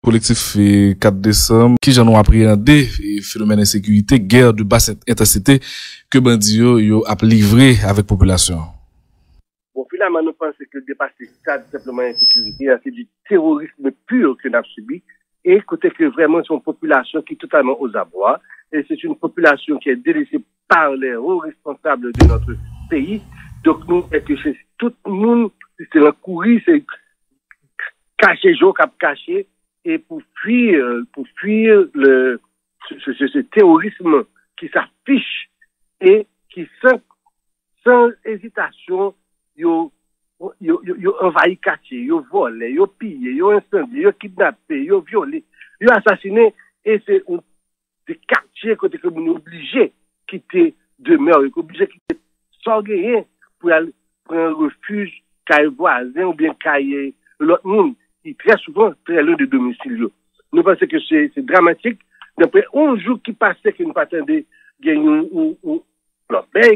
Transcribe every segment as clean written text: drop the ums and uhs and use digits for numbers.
Collectif 4 décembre, qui j'en ont appréhendé phénomène d'insécurité, guerre de basse intensité que bandits yo a livré avec population. Bon, finalement, nous pensons que dépasser ça, simplement insécurité, c'est du terrorisme pur que nous avons subi. Et côté que vraiment, c'est une population qui est totalement aux abois. Et c'est une population qui est délaissée par les hauts responsables de notre pays. Donc, nous, et que c'est tout le monde, c'est un courir, c'est cacher, cap caché, et pour fuir ce terrorisme qui s'affiche et qui sans hésitation, yo envahi quartier, yo volé, yo pillé, yo incendié, yo kidnappé, yo violé, yo assassiné, et c'est des quartiers côté que nous obligés quitter demeure, obligés quitter sans rien pour aller prendre un refuge caille voisin ou bien caille l'autre monde qui très souvent très loin de domicile. Nous pensons que c'est dramatique. D'après 11 jours qui passaient que nous attendions gagner ou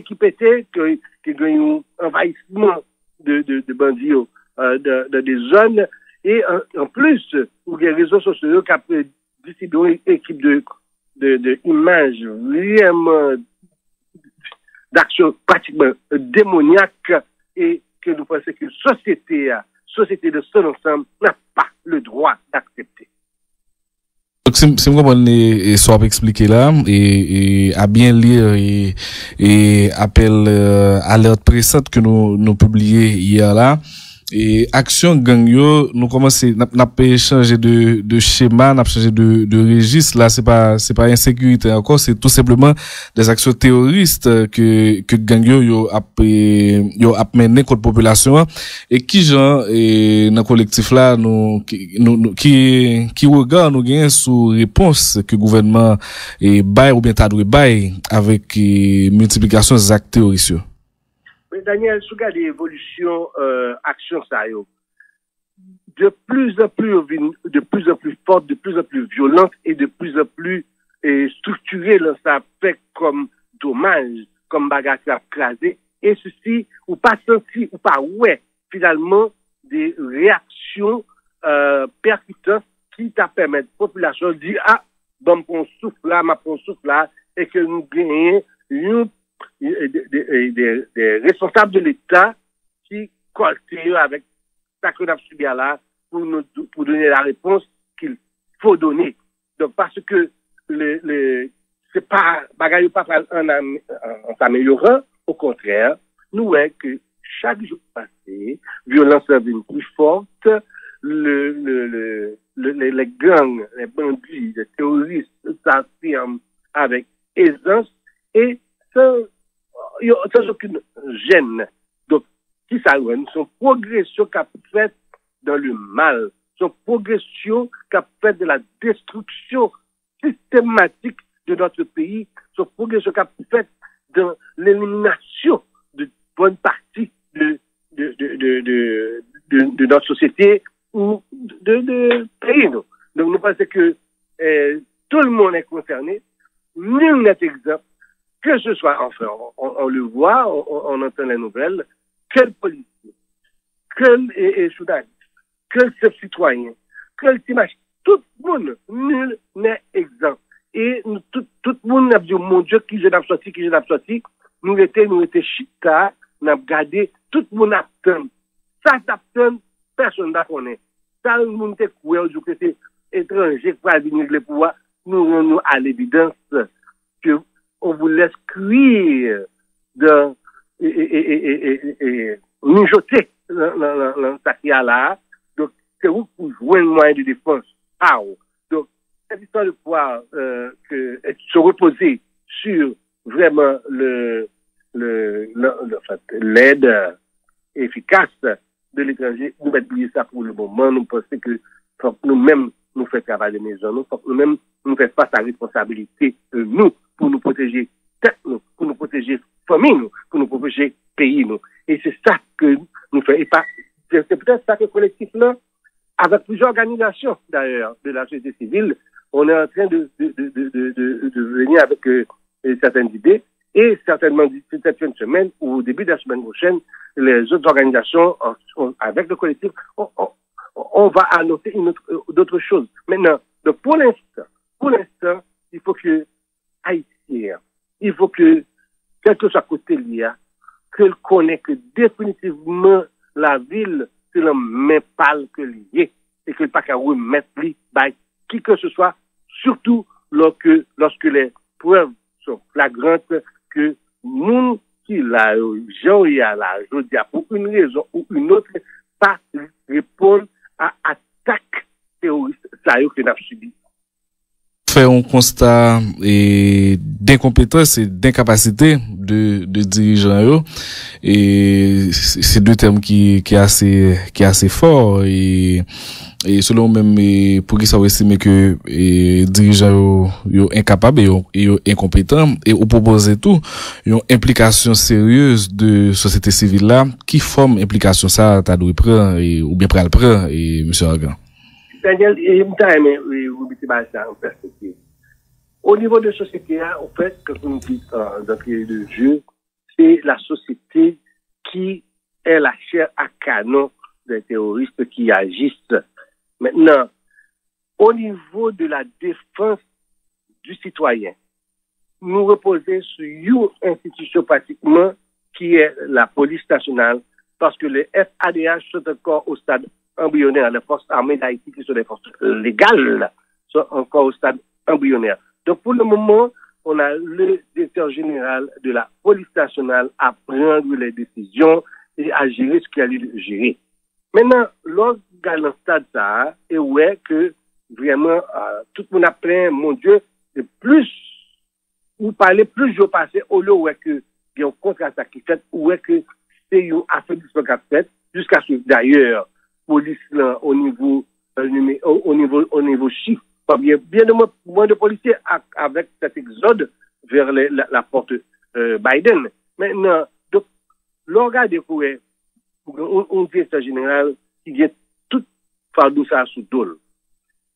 qui pétait, que gagne un envahissement de bandits dans des zones. Et en plus, pour les réseaux sociaux qui ont décidé une équipe de images vraiment d'action pratiquement démoniaque et que nous pensons que la société de son ensemble n'a pas le droit d'accepter. Donc, si vous comprenez, soit expliqué là, et à bien lire, et appel, alerte pressante que nous publié hier là, et action gang yo, nous commençons, n'a pas changé de schéma, n'a pas changé de registre, là, c'est pas insécurité encore, c'est tout simplement des actions terroristes que gang yo a mené contre population, et qui genre, et dans le collectif là, qui regarde nous gagne sous réponse que le gouvernement, bail ou bien tadoué bail, avec, multiplication des actes terroristes. Mais Daniel, si vous regardez l'évolution, action ça yo, de plus en plus forte, de plus en plus violente et de plus en plus structurée, là, ça fait comme dommage, comme bagarre qui a crasé, et ceci, ou pas senti, ou pas ouais, finalement, des réactions percutantes qui t'a permis à la population de dire, ah, bon, on souffle là, on souffle là, et que nous gagnons des responsables de l'État qui collent avec ça que nous avons subi là pour donner la réponse qu'il faut donner. Donc, parce que c'est pas, bagaille pas en s'améliorant, au contraire, nous voyons que chaque jour passé, violence devient plus forte, les gangs, les bandits, les terroristes s'affirment avec aisance et sans aucune gêne. Donc, qui ça nous son progression qu'a fait dans le mal, son progression qu'a fait de la destruction systématique de notre pays, son progression qu'a fait dans l'élimination de bonne partie de notre société ou de pays. Donc, nous pensons que tout le monde est concerné, nul n'est exempt. Que ce soit, enfin, on le voit, on entend les nouvelles, quel policier, quel journaliste, quel chef citoyen, quel image, tout le monde, nul n'est exempt. Et tout le monde a dit, mon Dieu, qui je n'ai sorti, nous étions chita, nous avons gardé, tout le monde attend. Ça attend, personne ne connaît. Ça, le monde est couvert, que c'est étranger qui va venir le pouvoir, nous à l'évidence que on vous laisse cuire dans mijoter dans ce qu'il y a là. Donc, c'est vous pour jouer un moyen de défense. Donc, cette histoire de pouvoir se reposer sur vraiment l'aide efficace de l'étranger, nous mettons ça pour le moment. Nous pensons que faut que nous-mêmes nous fassions travail de maison, nous faut que nous-mêmes nous fassions face à la responsabilité de nous pour nous protéger tête nous, pour nous protéger famille nous, pour nous protéger pays nous. Et c'est ça que nous faisons. Et c'est peut-être ça que le collectif là, avec plusieurs organisations d'ailleurs de la société civile, on est en train de venir avec certaines idées. Et certainement d'ici cette fin de semaine ou au début de la semaine prochaine, les autres organisations, avec le collectif, on va annoncer d'autres choses. Maintenant, donc pour l'instant, il faut que Haïtien, il faut que, quel que soit côté lié, qu'elle connaisse que définitivement la ville, c'est le même pâle que lié, et qu'elle pas qu'à remettre lui, qui que ce soit, surtout lorsque les preuves sont flagrantes que nous qui la gens y a là, je dis pour une raison ou une autre, pas répondre à attaque terroriste, ça y est que nous avons subi. Fait un constat d'incompétence et d'incapacité de dirigeants et c'est deux termes qui est assez fort et selon même pour qui ça estime que dirigeants yo incapables et incompétents et on propose tout une implication sérieuse de société civile là qui forme implication ça ta doit prendre ou bien pral prendre et monsieur Argan. Daniel, vous mettez ça en perspective. Au niveau de la société, en fait, quand on dit d'entrée de jeu, c'est la société qui est la chair à canon des terroristes qui agissent. Maintenant, au niveau de la défense du citoyen, nous reposons sur une institution pratiquement qui est la police nationale, parce que les FADH sont encore au stade embryonnaire. Les forces armées d'Haïti, qui sont des forces légales, sont encore au stade embryonnaire. Donc, pour le moment, on a le directeur général de la police nationale à prendre les décisions et à gérer ce qu'il a lieu de gérer. Maintenant, lorsqu'on gagne le stade ça, et ouais que vraiment, tout le monde a plein, mon Dieu, de plus, vous parlez plus je passé, au lieu ouais que il y a un contre-attaque qui fait, ou ouais que c'est une affaiblissement qui a fait, jusqu'à ce d'ailleurs, police là, au niveau chiffre, bien de moins de policiers avec cet exode vers la porte Biden. Maintenant, donc, l'organe de courir, on directeur général qui vient tout fardeau ça sous dol.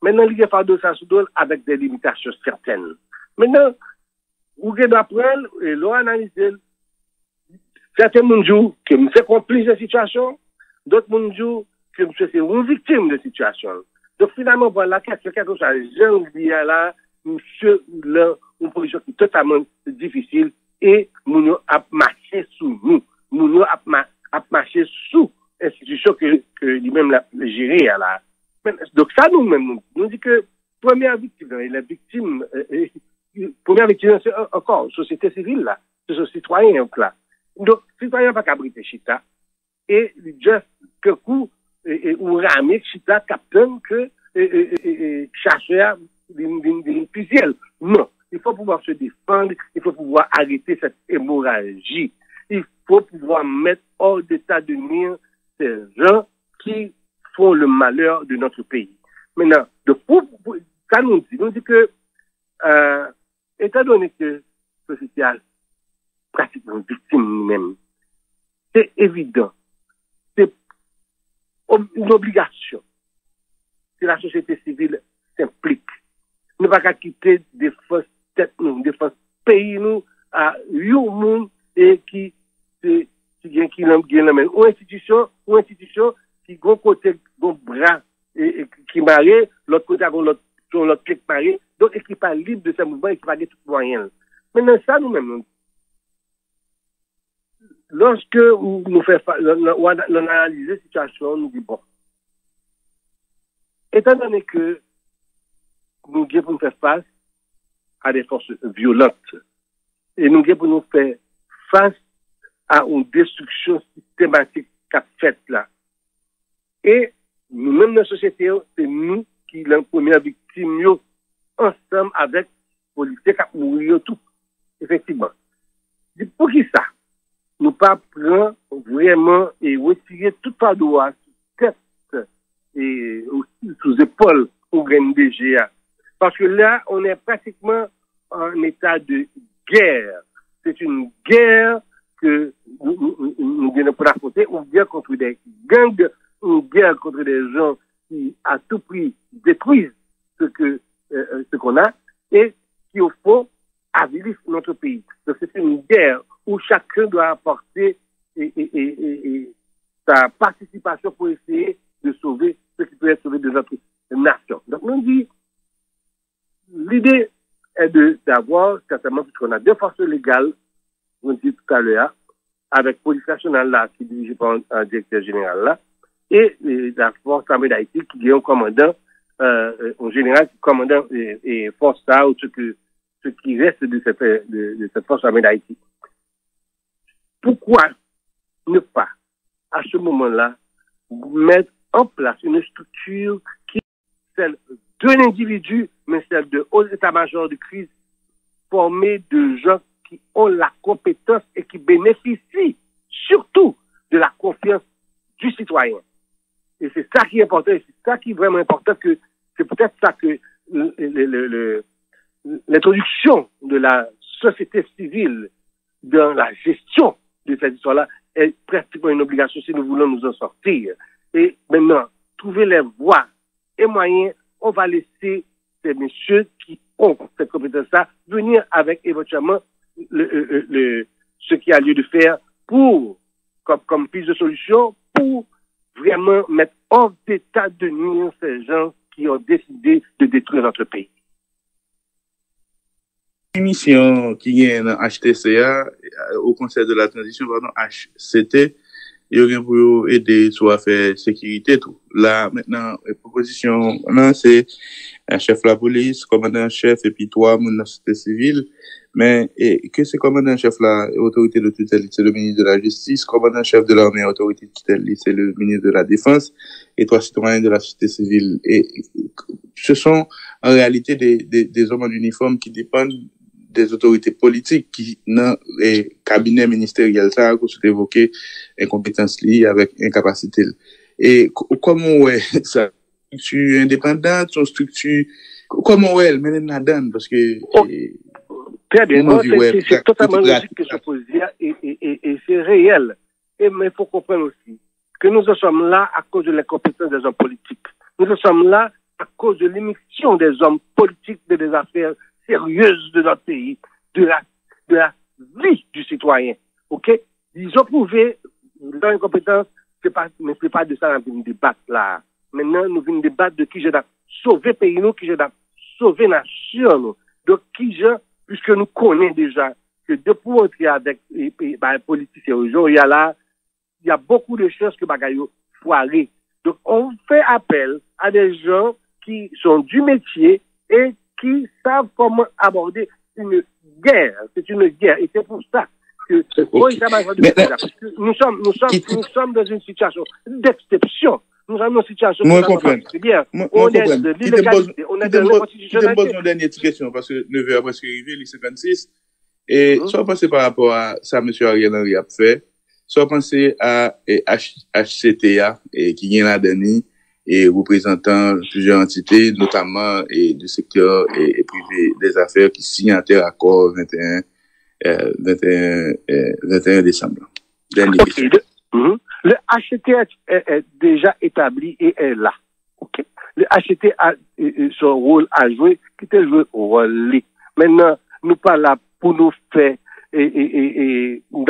Maintenant, il y a fardeau ça sous dol avec des limitations certaines. Maintenant, vous devez apprendre et l'analyser. Certains gens que me fait complice de situation, d'autres gens que me fait une victime de situation. Donc finalement, voilà, quelque chose, jeune là, monsieur, là, une position qui est totalement difficile et nous a marché sous nous. Nous a marché sous l'institution que lui-même l'a géré là. Donc ça, nous-mêmes, nous dit que première victime, la victime, première victime, c'est encore société civile là, c'est ce citoyen là. Donc, citoyen pas qu'abriter chita et juste que coup ou ramer chita captain que chasseur d'une puisielle. Non, il faut pouvoir se défendre, il faut pouvoir arrêter cette hémorragie. Il faut pouvoir mettre hors d'état de nuire ces gens qui font le malheur de notre pays. Maintenant, ça nous dit que étant donné que la société a pratiquement victime nous-mêmes, c'est évident, c'est une obligation que la société civile s'implique. Nous ne pouvons pas quitter des forces têtes nous, des forces pays nous à un monde et qui l'amène ou institution qui gon côté gon bras et qui marée l'autre côté l'autre pied marée donc et qui pas libre de ce mouvement et qui pas de tout moyen. Maintenant ça nous-mêmes lorsque nous faisons analyser la situation, nous dit bon, étant donné que nous devons faire face à des forces violentes et nous devons faire face à une destruction systématique qu'a faite là. Et nous-mêmes, dans la société, c'est nous qui sommes la première victime ensemble avec les policiers qui ont mouru tout. Effectivement. Pour qui ça? Nous pas prendre vraiment et retirer tout fardeau sous tête et sous épaule pour gagner GA. Parce que là, on est pratiquement en état de guerre. C'est une guerre que nous venons pour affronter, une guerre contre des gangs, une guerre contre des gens qui, à tout prix, détruisent ce qu'on a et qui, au fond, avilissent notre pays. Donc, c'est une guerre où chacun doit apporter sa participation pour essayer de sauver ce qui peut sauver de notre nation. Donc, nous dit, l'idée est d'avoir, certainement, puisqu'on a deux forces légales, on dit tout à l'heure, avec police nationale là, qui est dirigée par un directeur général là, et la force armée d'Haïti qui est un commandant, en général, commandant et force ça, ou ce qui reste de cette force armée d'Haïti. Pourquoi ne pas, à ce moment-là, mettre en place une structure qui est celle d'un individu, mais celle de haut état-major de crise, formée de gens qui ont la compétence et qui bénéficient surtout de la confiance du citoyen. Et c'est ça qui est important, et c'est ça qui est vraiment important, que c'est peut-être ça que l'introduction de la société civile dans la gestion de cette histoire-là est pratiquement une obligation si nous voulons nous en sortir. Et maintenant, trouver les voies et moyens, on va laisser ces messieurs qui ont cette compétence-là venir avec éventuellement ce qu'il y a lieu de faire pour, comme piste de solution, pour vraiment mettre hors d'état de nuire ces gens qui ont décidé de détruire notre pays. Mission qui est dans HTCA, au Conseil de la Transition, pardon, HCT, il y a pour aider sur affaires sécurité, tout. Là, maintenant, la proposition, là, c'est un chef de la police, commandant-chef, et puis trois, mon société civile. Mais, que c'est commandant-chef la autorité de tutelle, c'est le ministre de la Justice, commandant-chef de l'armée, autorité de tutelle, c'est le ministre de la Défense, et trois citoyens de la société civile. Et ce sont, en réalité, des hommes en uniforme qui dépendent des autorités politiques qui, dans les cabinets ministériels, ça, qu'on s'est évoqué, incompétence liée avec incapacité. Et comment ouais, ça, structure indépendante, son structure, comment ouais, elle mène là-dedans, parce que, très bien, c'est totalement logique que je pose dire, et c'est réel. Mais il faut comprendre aussi que nous en sommes là à cause de l'incompétence des hommes politiques. Nous en sommes là à cause de l'émission des hommes politiques des affaires sérieuses de notre pays, de la vie du citoyen. OK? Ils ont prouvé leur incompétence, mais c'est pas de ça qu'on vient débattre là. Maintenant, nous venons débattre de qui j'ai sauvé le pays, nous, qui j'ai sauvé la nation, nous. Donc, qui j'ai, puisque nous connaissons déjà que depuis entrer avec les politiciens aujourd'hui, il y a beaucoup de choses que bagayo foiré. Donc, on fait appel à des gens qui sont du métier et qui savent comment aborder une guerre. C'est une guerre. Et c'est pour ça que nous sommes dans une situation d'exception. Nous sommes dans une situation particulière. On est de l'illégalité, on est de l'inconstitutionnalité. Je pose une dernière question, parce que 9 heures après ce qui est arrivé, les 56, et soit penser par rapport à ça, M. Ariel Henry a fait, soit penser à HCTA, qui vient la dernière, et représentant plusieurs entités, notamment du secteur et privé des affaires qui signataires à accord 21 décembre. Okay. Le HCT est déjà établi et est là. Okay? Le HCT a son rôle à jouer, qui était joué au rôle. Maintenant, nous pas là pour nous faire ou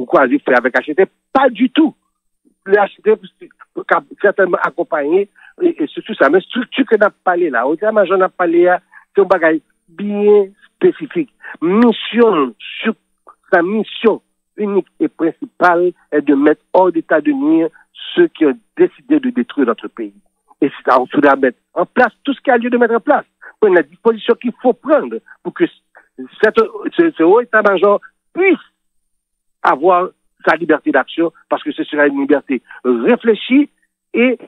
quoi faire avec HCT, pas du tout. Le HCT certainement accompagné et surtout ça, mais structure que nous avons parlé là, au terme j'en ai parlé là, c'est un bagage bien spécifique. Sa mission unique et principale est de mettre hors d'état de nuire ceux qui ont décidé de détruire notre pays. Et c'est ça, on doit mettre en place tout ce qu'il y a lieu de mettre en place. Pour la disposition qu'il faut prendre pour que ce haut état-major puisse avoir sa liberté d'action, parce que ce sera une liberté réfléchie et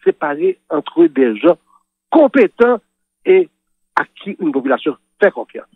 séparée entre des gens compétents et à qui une population fait confiance.